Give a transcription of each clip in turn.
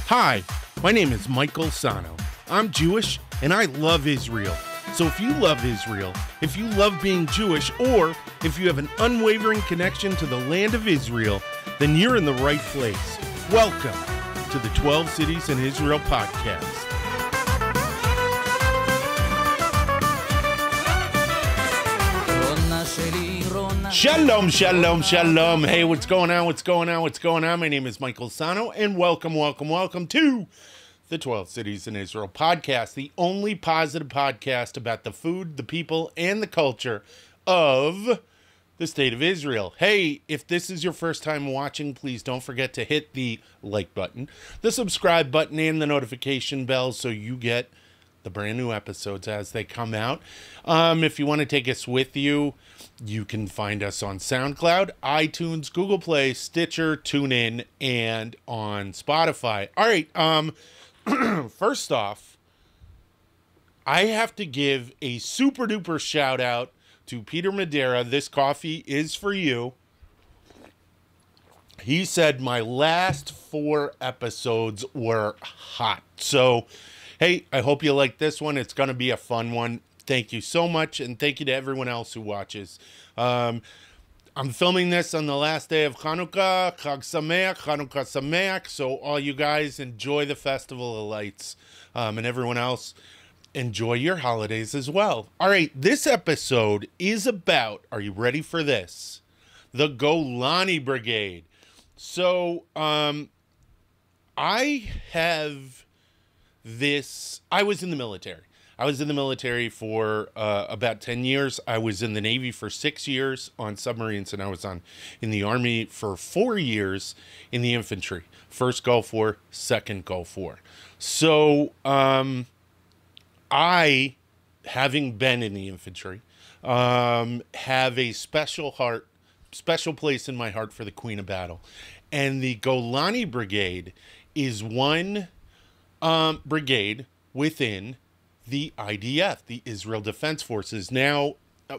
Hi, my name is Michael Sahno. I'm Jewish and I love Israel. So if you love Israel, if you love being Jewish, or if you have an unwavering connection to the land of Israel, then you're in the right place. Welcome to the 12 Cities in Israel podcast. Shalom, shalom, shalom. Hey, what's going on? What's going on? What's going on? My name is Michael Sahno, and welcome to the 12 Cities in Israel podcast, the only positive podcast about the food, the people, and the culture of the state of Israel. Hey, if this is your first time watching, please don't forget to hit the like button, the subscribe button, and the notification bell so you get the brand new episodes as they come out. If you want to take us with you, you can find us on SoundCloud, iTunes, Google Play, Stitcher, TuneIn, and on Spotify. All right, first off, I have to give a super duper shout out to Peter Madeira. This coffee is for you. He said my last 4 episodes were hot. So, hey, I hope you like this one. It's going to be a fun one. Thank you so much, and thank you to everyone else who watches. I'm filming this on the last day of Hanukkah. Chag Sameach, Hanukkah Sameach. So all you guys enjoy the Festival of Lights, and everyone else, enjoy your holidays as well. All right, this episode is about, are you ready for this? The Golani Brigade. So I have this, I was in the military. I was in the military for about 10 years. I was in the Navy for 6 years on submarines, and I was in the Army for 4 years in the infantry. First Gulf War, second Gulf War. So I, having been in the infantry, have a special place in my heart for the Queen of Battle. And the Golani Brigade is one brigade within the IDF, the Israel Defense Forces. Now,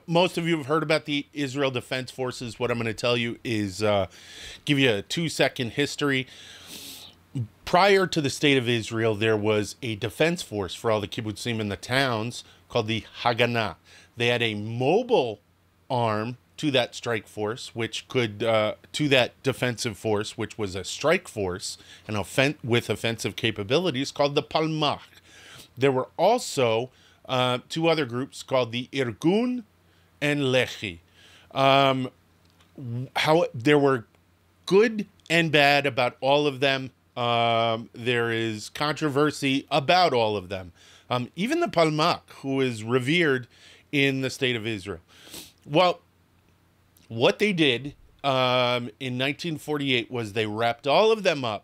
most of you have heard about the Israel Defense Forces. What I'm going to tell you is give you a 2-second history. Prior to the state of Israel, there was a defense force for all the kibbutzim and the towns called the Haganah. They had a mobile arm to that strike force, which could, to that defensive force, which was a strike force and with offensive capabilities, called the Palmach. There were also 2 other groups called the Irgun and Lehi. There were good and bad about all of them. There is controversy about all of them. Even the Palmach, who is revered in the state of Israel. Well, what they did in 1948 was they wrapped all of them up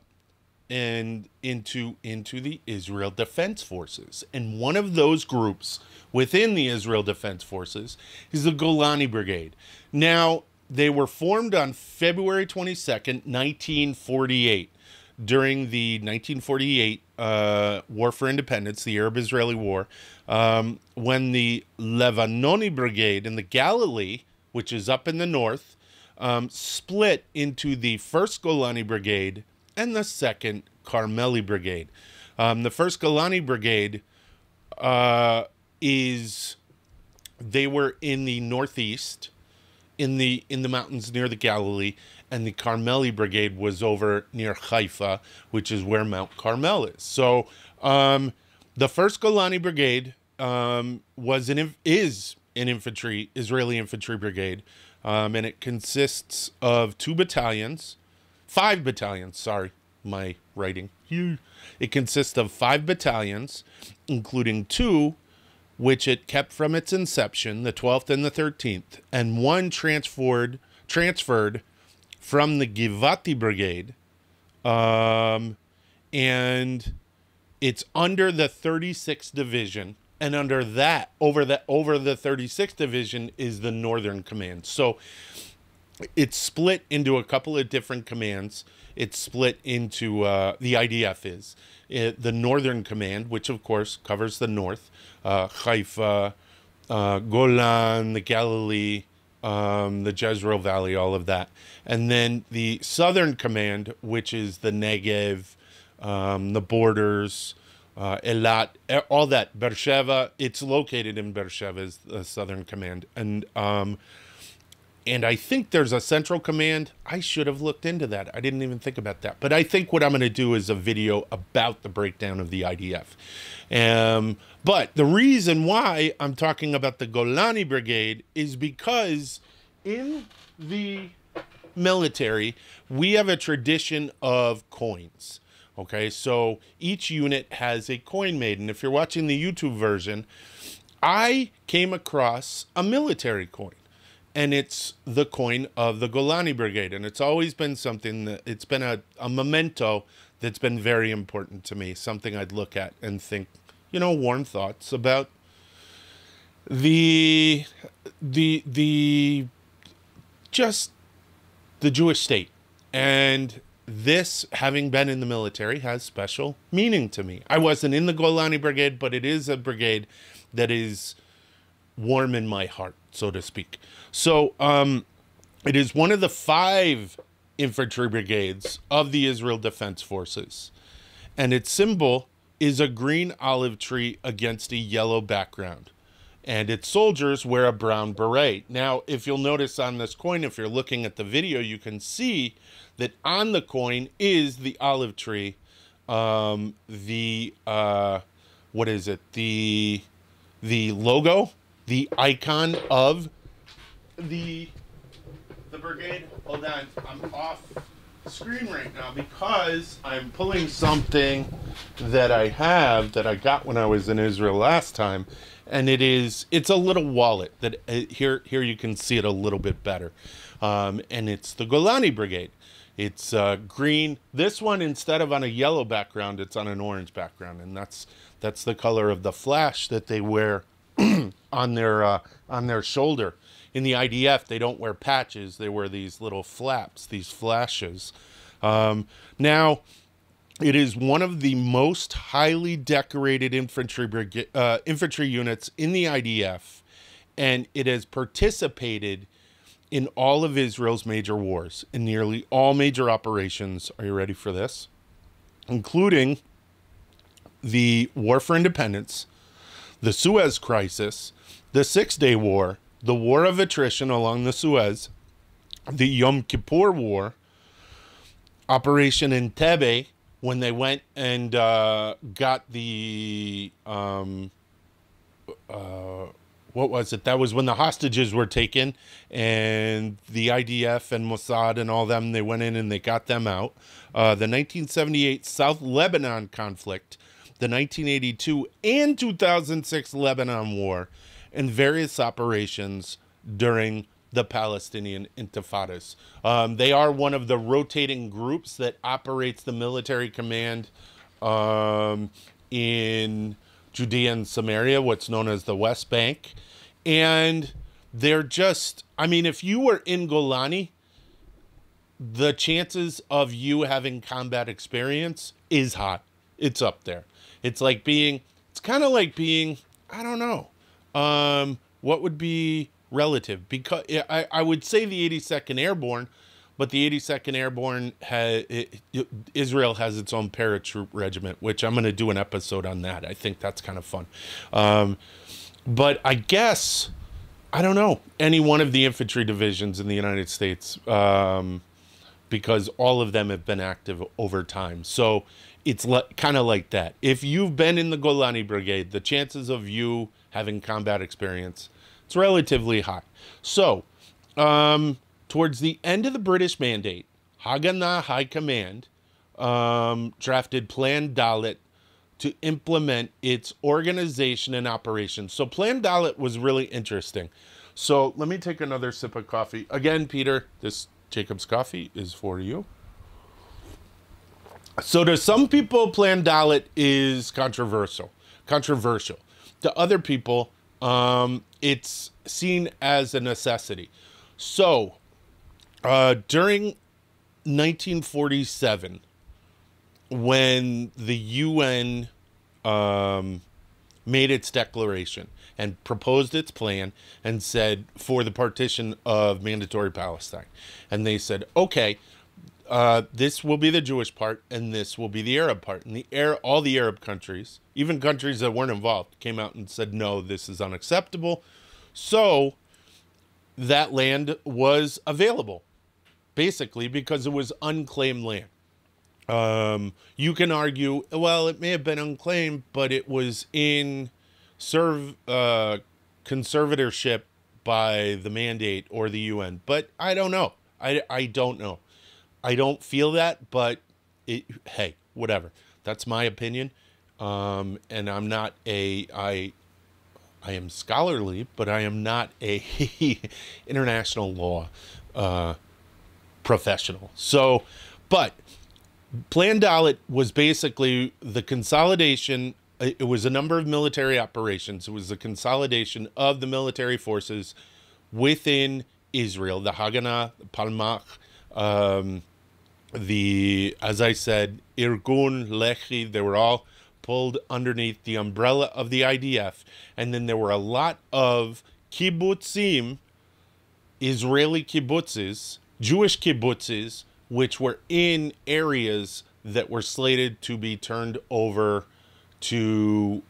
and into the Israel Defense Forces. And one of those groups within the Israel Defense Forces is the Golani Brigade. Now, they were formed on February 22nd, 1948, during the 1948 War for Independence, the Arab-Israeli War, when the Levanoni Brigade in the Galilee, which is up in the north, split into the 1st Golani Brigade and the 2nd Carmeli Brigade. The 1st Golani Brigade they were in the northeast, in the mountains near the Galilee, and the Carmeli Brigade was over near Haifa, which is where Mount Carmel is. So the 1st Golani Brigade is an Israeli infantry brigade, and it consists of 5 battalions, sorry, my writing. It consists of 5 battalions, including 2, which it kept from its inception, the 12th and the 13th, and 1 transferred from the Givati Brigade, and it's under the 36th Division, and under that, over the 36th Division is the Northern Command. So it's split into a couple of different commands. It's split into, the IDF is, the Northern Command, which of course covers the north, Haifa, Golan, the Galilee, the Jezreel Valley, all of that. And then the Southern Command, which is the Negev, the borders, Elat, all that. Beersheba, it's located in Beersheba, is the Southern Command. And I think there's a Central Command. I should have looked into that. I didn't even think about that. But I think what I'm going to do is a video about the breakdown of the IDF. But the reason why I'm talking about the Golani Brigade is because in the military, we have a tradition of coins. Okay, so each unit has a coin made. And if you're watching the YouTube version, I came across a military coin. And it's the coin of the Golani Brigade. And it's always been something that, it's been a memento that's been very important to me. Something I'd look at and think, you know, warm thoughts about just the Jewish state. And this, having been in the military, has special meaning to me. I wasn't in the Golani Brigade, but it is a brigade that is warm in my heart, so to speak. So it is one of the 5 infantry brigades of the Israel Defense Forces. And its symbol is a green olive tree against a yellow background. And its soldiers wear a brown beret. Now, if you'll notice on this coin, if you're looking at the video, you can see that on the coin is the olive tree. What is it? The logo, the icon of the brigade. Hold on, I'm off screen right now because I'm pulling something that I got when I was in Israel last time, and it's a little wallet that here you can see it a little bit better, and it's the Golani Brigade. It's green. This one, instead of on a yellow background, it's on an orange background, and that's the color of the flash that they wear on their shoulder. In the IDF, they don't wear patches. They wear these little flaps, these flashes. Now, it is one of the most highly decorated infantry units in the IDF, and it has participated in all of Israel's major wars, in nearly all major operations. Are you ready for this? Including the War for Independence, the Suez Crisis, the Six-Day War, the War of Attrition along the Suez, the Yom Kippur War, Operation Entebbe, when they went and got the, what was it? That was when the hostages were taken, and the IDF and Mossad and all them, they went in and they got them out. The 1978 South Lebanon conflict, the 1982 and 2006 Lebanon War, and various operations during the Palestinian Intifadas. They are one of the rotating groups that operates the military command in Judea and Samaria, what's known as the West Bank. And they're just, I mean, if you were in Golani, the chances of you having combat experience is high. It's up there. It's kind of like being, I don't know, what would be relative? Because I would say the 82nd Airborne, but the 82nd Airborne Israel has its own paratroop regiment, which I'm going to do an episode on that. I think that's kind of fun. But I guess, I don't know, any one of the infantry divisions in the United States, because all of them have been active over time. So it's kind of like that. If you've been in the Golani Brigade, the chances of you having combat experience, it's relatively high. So, towards the end of the British Mandate, Haganah High Command drafted Plan Dalet to implement its organization and operations. So Plan Dalet was really interesting. So let me take another sip of coffee. Again, Peter, this Jacob's coffee is for you. So to some people, Plan Dalet is controversial. To other people, it's seen as a necessity. So during 1947, when the UN made its declaration and proposed its plan and said for the partition of mandatory Palestine, and they said, okay, this will be the Jewish part, and this will be the Arab part. And all the Arab countries, even countries that weren't involved, came out and said, no, this is unacceptable. So that land was available, basically, because it was unclaimed land. You can argue, well, it may have been unclaimed, but it was in conservatorship by the mandate or the UN. But I don't know. I don't know. I don't feel that, but hey, whatever. That's my opinion. And I'm not I am scholarly, but I am not a international law professional. So, but Plan Dalet was basically the consolidation. It was a number of military operations. It was the consolidation of the military forces within Israel, the Haganah, the Palmach, as I said, Irgun, Lechi, they were all pulled underneath the umbrella of the IDF. And then there were a lot of kibbutzim, Israeli kibbutzes, Jewish kibbutzes, which were in areas that were slated to be turned over to,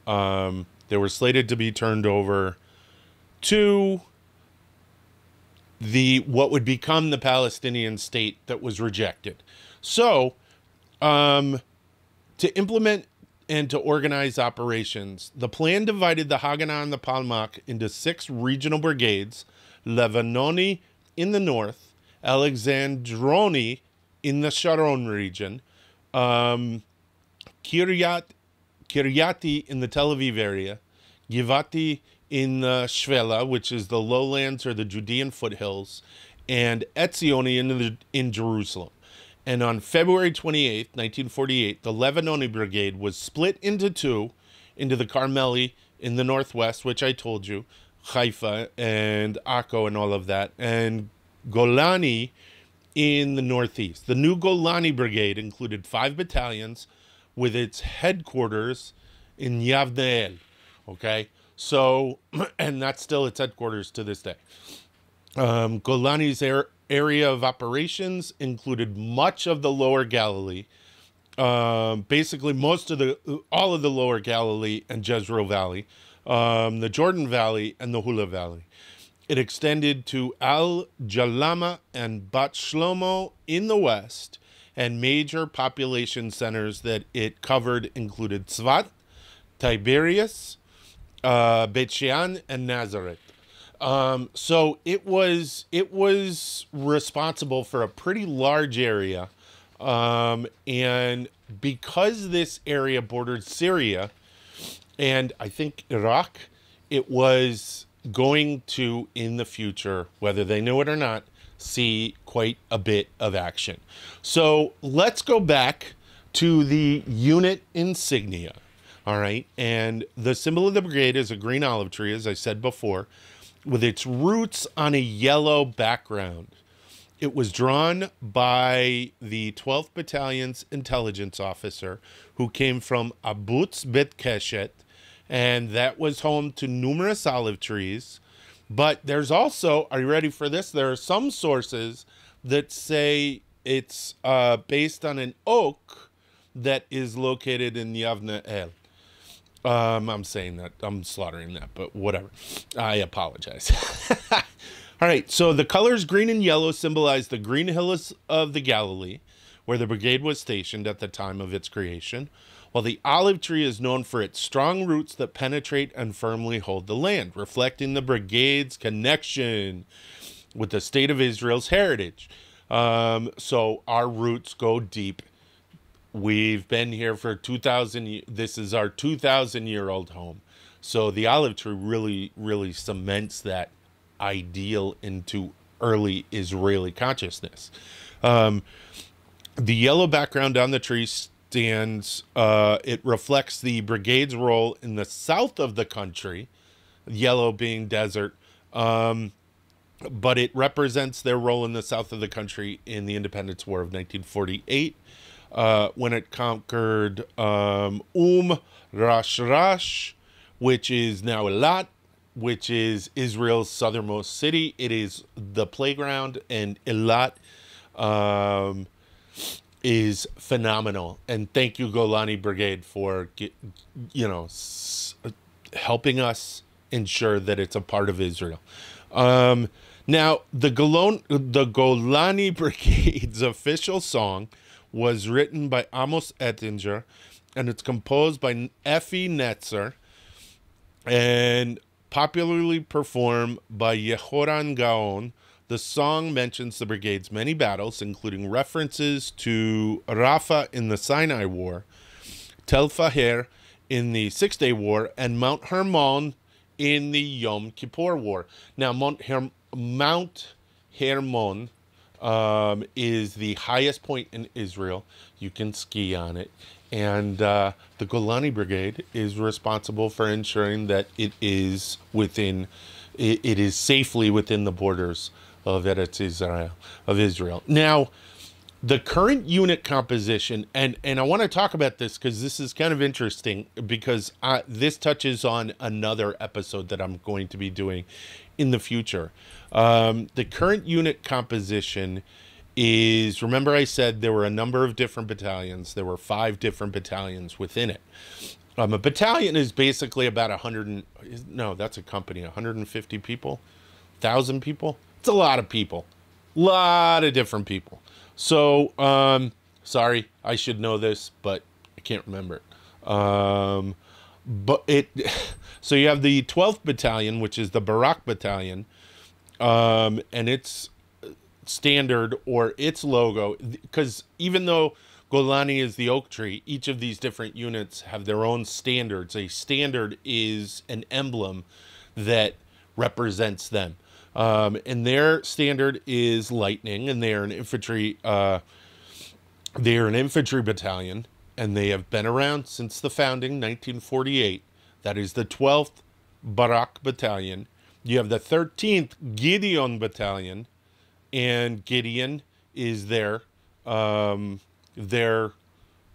what would become the Palestinian state that was rejected. So, to implement and to organize operations, the plan divided the Haganah and the Palmach into 6 regional brigades: Lebanoni in the north, Alexandroni in the Sharon region, Kiryati in the Tel Aviv area, Givati in the Shvela, which is the lowlands or the Judean foothills, and Etzioni in Jerusalem. And on February 28th, 1948, the Lebanoni Brigade was split into 2, into the Carmeli in the northwest, which I told you, Haifa and Akko and all of that, and Golani in the northeast. The new Golani Brigade included 5 battalions with its headquarters in Yavneel. Okay? So, and that's still its headquarters to this day. Golani's area of operations included much of the lower Galilee, basically all of the lower Galilee and Jezreel Valley, the Jordan Valley and the Hula Valley. It extended to Al-Jalama and Bat Shlomo in the west, and major population centers that it covered included Tzvat, Tiberias, Beit Shean, and Nazareth. So it was responsible for a pretty large area, and because this area bordered Syria and I think Iraq, it was going to, in the future, whether they knew it or not, see quite a bit of action. So let's go back to the unit insignia. All right, and the symbol of the brigade is a green olive tree, as I said before, with its roots on a yellow background. It was drawn by the 12th Battalion's intelligence officer, who came from Abutz Bet Keshet, and that was home to numerous olive trees. But there's also, are you ready for this? There are some sources that say it's based on an oak that is located in Yavneel. I'm saying that, I'm slaughtering that, but whatever. I apologize. All right, so the colors green and yellow symbolize the green hills of the Galilee, where the brigade was stationed at the time of its creation, while the olive tree is known for its strong roots that penetrate and firmly hold the land, reflecting the brigade's connection with the state of Israel's heritage. So our roots go deep. We've been here for 2,000 years. This is our 2,000-year-old home. So the olive tree really, really cements that ideal into early Israeli consciousness. The yellow background on the tree stands, it reflects the brigade's role in the south of the country, yellow being desert, but it represents their role in the south of the country in the Independence War of 1948. When it conquered Rash, which is now Eilat, which is Israel's southernmost city. It is the playground, and Eilat is phenomenal. And thank you, Golani Brigade, for helping us ensure that it's a part of Israel. Now, the Golani Brigade's official song was written by Amos Ettinger, and it's composed by Effie Netzer and popularly performed by Yehoran Gaon. The song mentions the brigade's many battles, including references to Rafah in the Sinai War, Tel Faher in the Six-Day War, and Mount Hermon in the Yom Kippur War. Now, Mount Hermon is the highest point in Israel. You can ski on it. And the Golani Brigade is responsible for ensuring that it is safely within the borders of Eretz Israel. Now, the current unit composition, and I want to talk about this because this is kind of interesting, because this touches on another episode that I'm going to be doing in the future. The current unit composition is, remember I said there were a number of different battalions. There were 5 different battalions within it. A battalion is basically about 150 people, 1,000 people. It's a lot of people, a lot of different people. So, sorry, I should know this, but I can't remember it. So you have the 12th Battalion, which is the Barak Battalion, and its standard, or its logo, because even though Golani is the oak tree, each of these different units have their own standards. A standard is an emblem that represents them. And their standard is lightning, and they are an infantry battalion, and they have been around since the founding, 1948. That is the 12th Barak Battalion. You have the 13th Gideon Battalion, and Gideon is their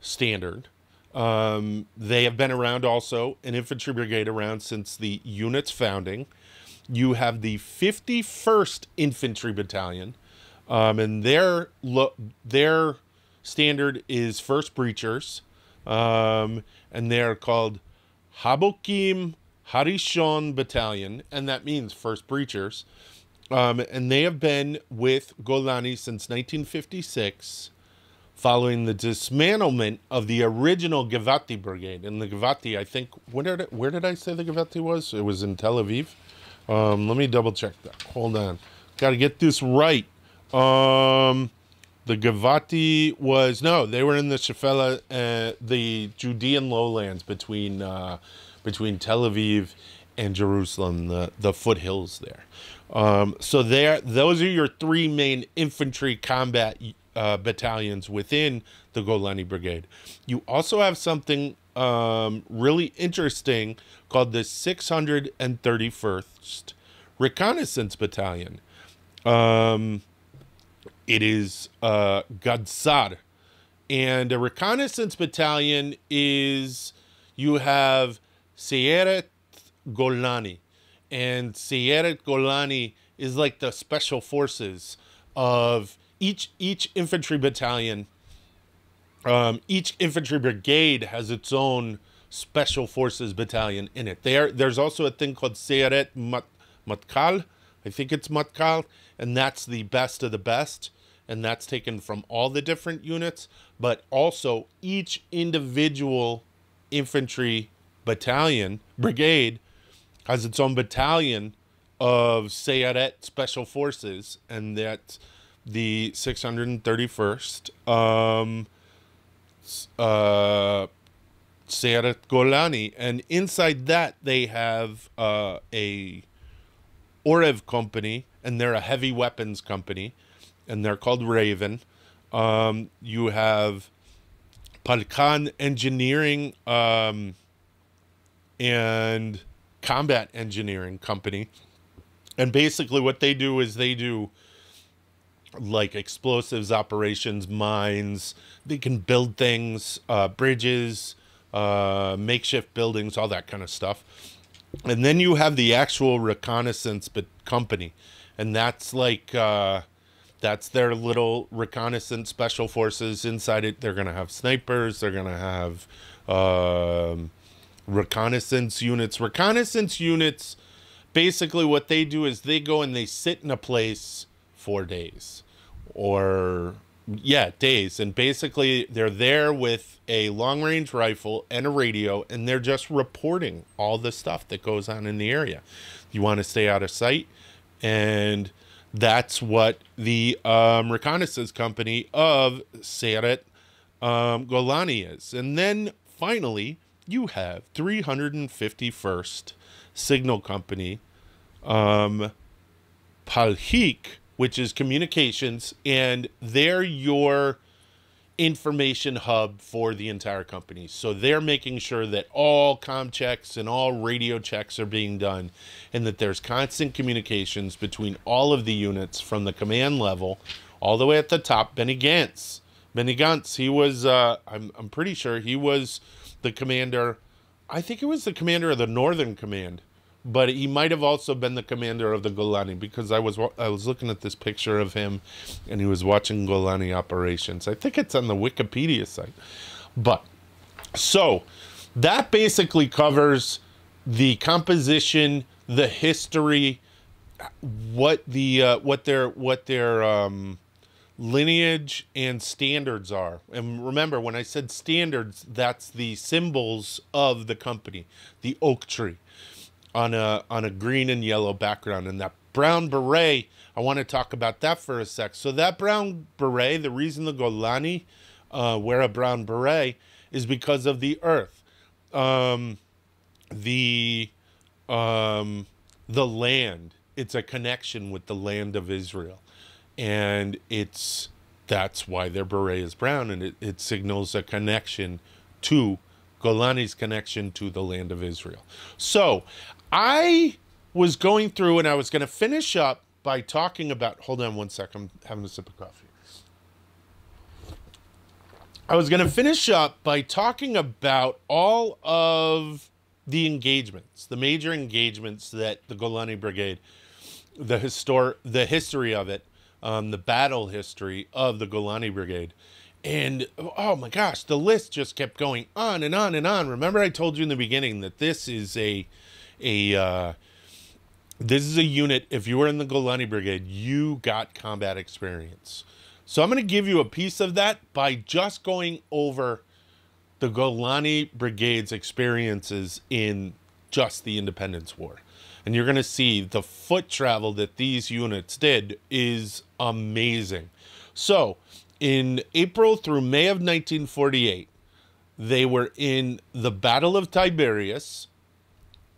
standard. They have been around also, an infantry brigade around since the unit's founding. You have the 51st Infantry Battalion, and their standard is First Breachers, and they're called Habokim Harishon Battalion, and that means First Breachers. And they have been with Golani since 1956, following the dismantlement of the original Givati Brigade. And the Givati, I think, where did I say the Givati was? It was in Tel Aviv. Let me double check that. Hold on. Got to get this right. The Givati was, no, they were in the Shefela, the Judean lowlands between Tel Aviv and Jerusalem, the foothills there. So those are your 3 main infantry combat battalions within the Golani Brigade. You also have something really interesting called the 631st Reconnaissance Battalion. It is Gadsar. And a reconnaissance battalion is, you have Sayeret Golani. And Sayeret Golani is like the special forces of each infantry battalion. Each infantry brigade has its own special forces battalion in it. There's also a thing called Sayeret Matkal. I think it's Matkal, and that's the best of the best, and that's taken from all the different units, but also each individual infantry brigade has its own battalion of Sayeret special forces, and that's the 631st Sayeret Golani, and inside that they have a Orev company, and they're a heavy weapons company, and they're called Raven. You have Palkan Engineering and Combat Engineering Company, and basically what they do is they do like explosives operations, mines. They can build things, bridges, makeshift buildings, all that kind of stuff. And then you have the actual reconnaissance company, and that's like That's their little reconnaissance special forces. Inside it, they're going to have snipers. They're going to have reconnaissance units. Reconnaissance units, basically what they do is they go and they sit in a place for days. Or, yeah, days. And basically they're there with a long-range rifle and a radio, and they're just reporting all the stuff that goes on in the area. You want to stay out of sight, and that's what the reconnaissance company of Sayeret Golani is. And then finally, you have 351st Signal Company, Palhik, which is communications, and they're your information hub for the entire company. So they're making sure that all comm checks and all radio checks are being done, and that there's constant communications between all of the units from the command level all the way at the top. Benny Gantz, he was, I'm pretty sure he was the commander. I think it was the commander of the Northern Command, but he might have also been the commander of the Golani, because I was looking at this picture of him, and he was watching Golani operations. I think it's on the Wikipedia site. But so that basically covers the composition, the history, what their lineage and standards are. And remember, when I said standards, that's the symbols of the company, the oak tree on a green and yellow background. And that brown beret, I want to talk about that for a sec. So that brown beret, the reason the Golani wear a brown beret is because of the earth, the land. It's a connection with the land of Israel, and that's why their beret is brown, and it signals a connection to Golani's connection to the land of Israel. So I was going through, and I was going to finish up by talking about, hold on one sec, I'm having a sip of coffee. I was going to finish up by talking about all of the engagements, the major engagements that the Golani Brigade, the history of it, the battle history of the Golani Brigade. And oh my gosh, the list just kept going on and on and on. Remember, I told you in the beginning that this is a unit. If you were in the Golani Brigade, you got combat experience. So I'm going to give you a piece of that by just going over the Golani Brigade's experiences in just the Independence War. And you're going to see the foot travel that these units did is amazing. So in April through May of 1948, they were in the Battle of Tiberias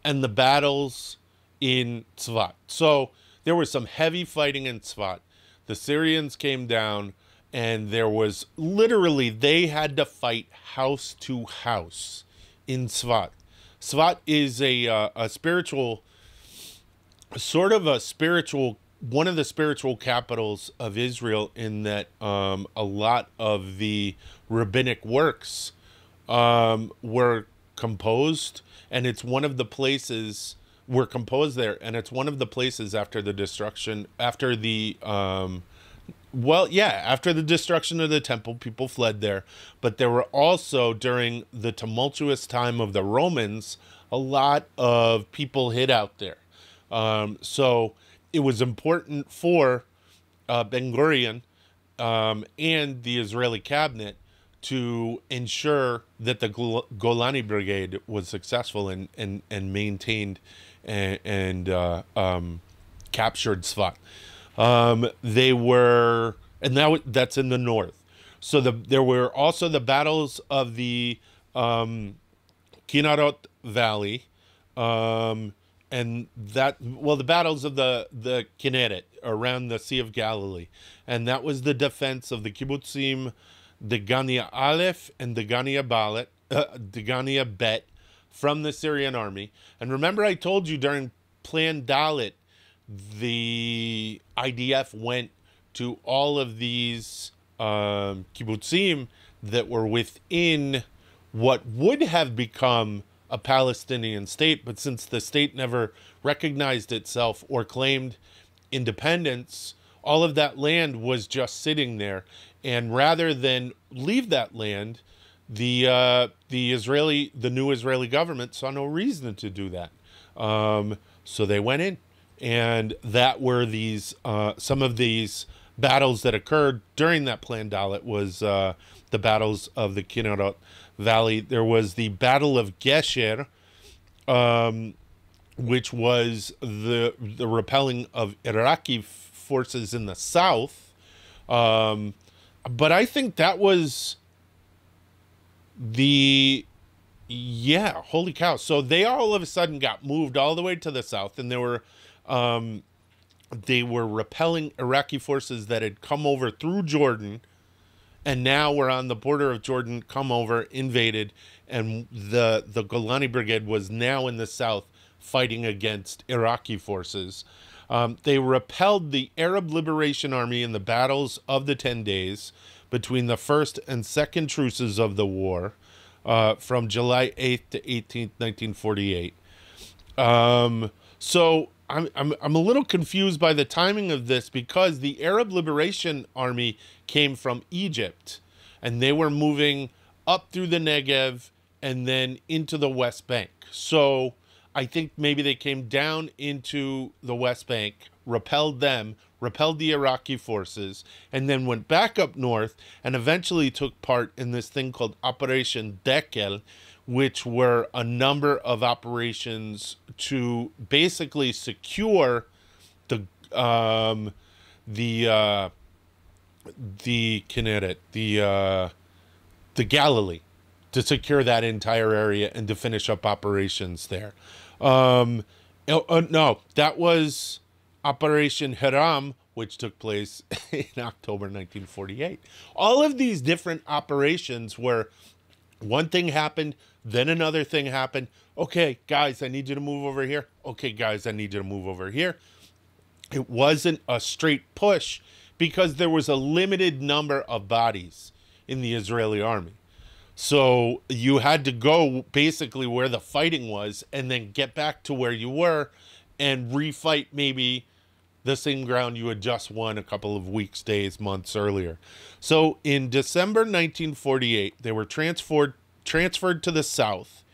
and the battles in Tzvat. So there was some heavy fighting in Tzvat. The Syrians came down, and there was literally, they had to fight house to house in Tzvat. Tzvat is a spiritual, sort of a spiritual, one of the spiritual capitals of Israel, in that a lot of the rabbinic works were composed, and it's one of the places were composed there, and it's one of the places after the destruction, after the after the destruction of the temple, people fled there. But there were also, during the tumultuous time of the Romans, a lot of people hid out there. So it was important for Ben-Gurion and the Israeli cabinet to ensure that the Golani Brigade was successful and maintained and captured Tzvat. They were, and that's in the north. So there were also the battles of the Kinarot Valley, and the battles of the Kinneret around the Sea of Galilee, and that was the defense of the kibbutzim Degania Aleph and Degania Bet from the Syrian army. And remember, I told you during Plan Dalit, the IDF went to all of these kibbutzim that were within what would have become a Palestinian state, but since the state never recognized itself or claimed independence all of that land was just sitting there. And rather than leave that land, the new Israeli government saw no reason to do that. So they went in, and that were these some of these battles that occurred during that planned Dalit was the battles of the Kinnerot Valley. There was the Battle of Gesher, which was the repelling of Iraqi forces in the south. But I think that was holy cow. So they all of a sudden got moved all the way to the south, and they were repelling Iraqi forces that had come over through Jordan, and now we're on the border of Jordan, come over, invaded, and the Golani Brigade was now in the south fighting against Iraqi forces. They repelled the Arab Liberation Army in the battles of the 10 days between the first and second truces of the war, from July 8th to 18th, 1948. So I'm a little confused by the timing of this, because the Arab Liberation Army came from Egypt, and they were moving up through the Negev and then into the West Bank. So I think maybe they came down into the West Bank, repelled the Iraqi forces, and then went back up north and eventually took part in this thing called Operation Dekel, which were a number of operations to basically secure the Kinneret, the Galilee, to secure that entire area and to finish up operations there. No, that was Operation Hiram, which took place in October 1948. All of these different operations where one thing happened, then another thing happened. Okay, guys, I need you to move over here. Okay, guys, I need you to move over here. It wasn't a straight push because there was a limited number of bodies in the Israeli army. So you had to go basically where the fighting was and then get back to where you were and refight maybe the same ground you had just won a couple of weeks, days, months earlier. So in December 1948, they were transferred to the south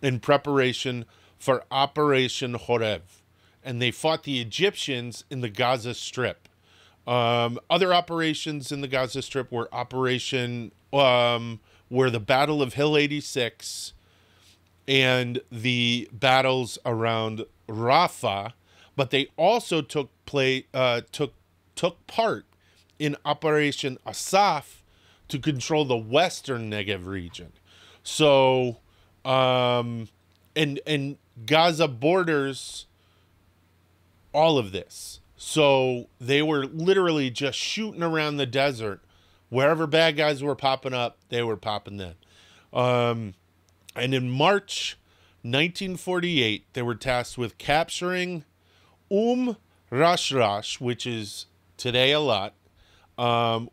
in preparation for Operation Horev, and they fought the Egyptians in the Gaza Strip. Other operations in the Gaza Strip were were the Battle of Hill 86 and the battles around Rafah, but they also took part in Operation Asaf to control the western Negev region. So, and Gaza borders all of this. So they were literally just shooting around the desert. Wherever bad guys were popping up, they were popping then. And in March 1948, they were tasked with capturing Rashrash, which is today a lot,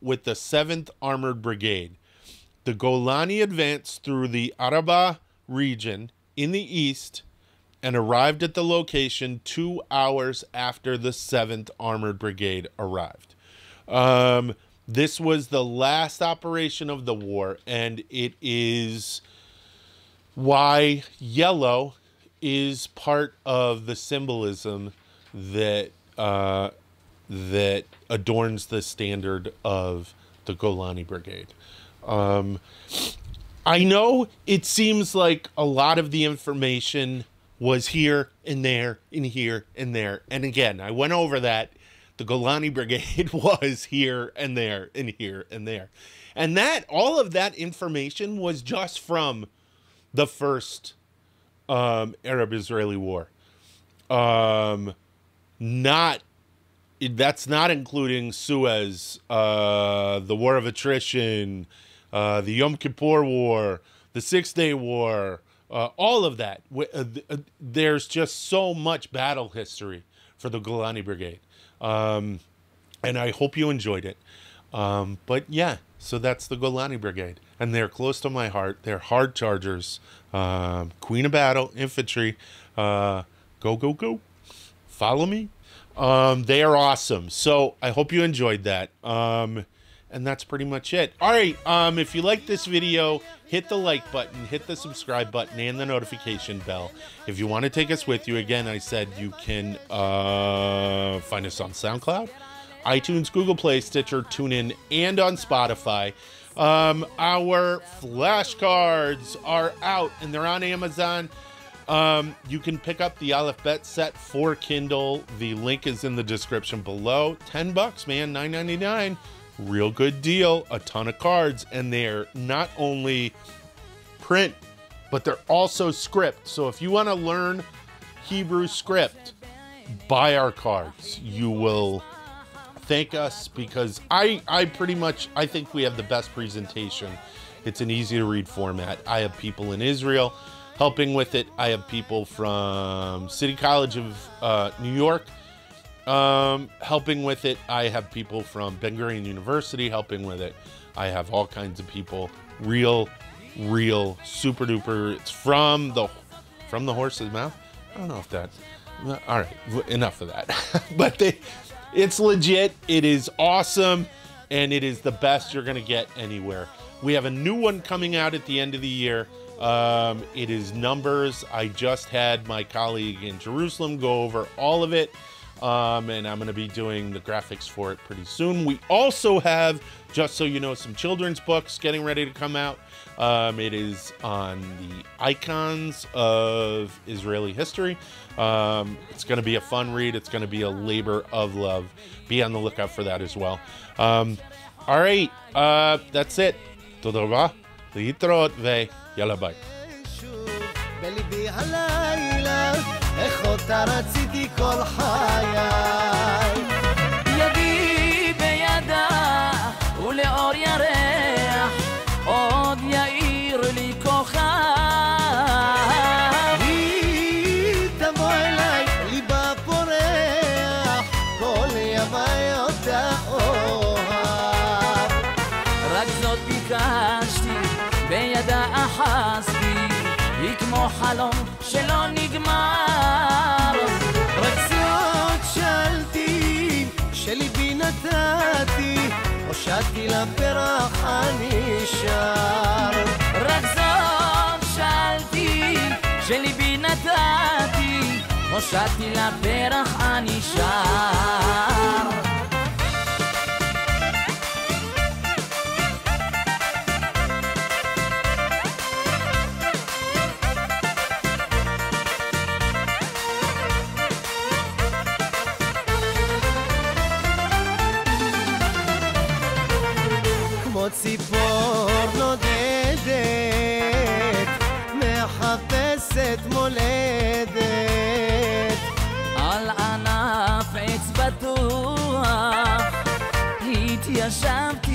with the 7th Armored Brigade. The Golani advanced through the Araba region in the east and arrived at the location 2 hours after the 7th Armored Brigade arrived. This was the last operation of the war, and it is why yellow is part of the symbolism that that adorns the standard of the Golani Brigade. I know it seems like a lot of the information was here and there and here and there. And again, I went over that. The Golani Brigade was here and there and here and there. And that, all of that information was just from the first Arab-Israeli war. That's not including Suez, the War of Attrition, the Yom Kippur War, the Six-Day War, all of that. There's just so much battle history for the Golani Brigade. And I hope you enjoyed it. But yeah, so that's the Golani Brigade. And they're close to my heart. They're hard chargers. Queen of Battle, infantry. Go, go, go. Follow me. They are awesome. So I hope you enjoyed that. And that's pretty much it. All right. If you like this video, hit the like button, hit the subscribe button, and the notification bell. If you want to take us with you, again, I said you can find us on SoundCloud, iTunes, Google Play, Stitcher, TuneIn, and on Spotify. Our flashcards are out, and they're on Amazon. You can pick up the Aleph Bet set for Kindle. The link is in the description below. $10, man, $9.99. Real good deal. A ton of cards, and they're not only print, but they're also script. So if you want to learn Hebrew script, buy our cards. You will thank us, because I think we have the best presentation. It's an easy to read format. I have people in Israel helping with it. I have people from City College of New York helping with it. I have people from Ben Gurion University helping with it. I have all kinds of people. Real super duper. It's from the horse's mouth. I don't know if that. All right, enough of that. But it's legit. It is awesome, and it is the best you're gonna get anywhere. We have a new one coming out at the end of the year. It is Numbers. I just had my colleague in Jerusalem go over all of it. And I'm going to be doing the graphics for it pretty soon. We also have, just so you know, some children's books getting ready to come out. It is on the icons of Israeli history. It's going to be a fun read. It's going to be a labor of love. Be on the lookout for that as well. All right, that's it. Toda raba, להתראות ויאללה ביי. בליבי הלילה, איך אותה רציתי כל חיי. ידי בידה, ולאור ירח, עוד יאיר לי כוכב. היא תבוא אליי, ליבה פורח, כל ימי אותה אוהב. רק זאת ביקשתי, בידה אחזתי, היא כמו חלום שלא נגמר. רק זאת שאלתי, שליבי נתתי, הושעתי לפרח הנשאר. רק זאת שאלתי, שליבי נתתי, הושעתי לפרח הנשאר. ציפור נודדת, מחפשת מולדת, על ענף עץ בטוח, התיישבתי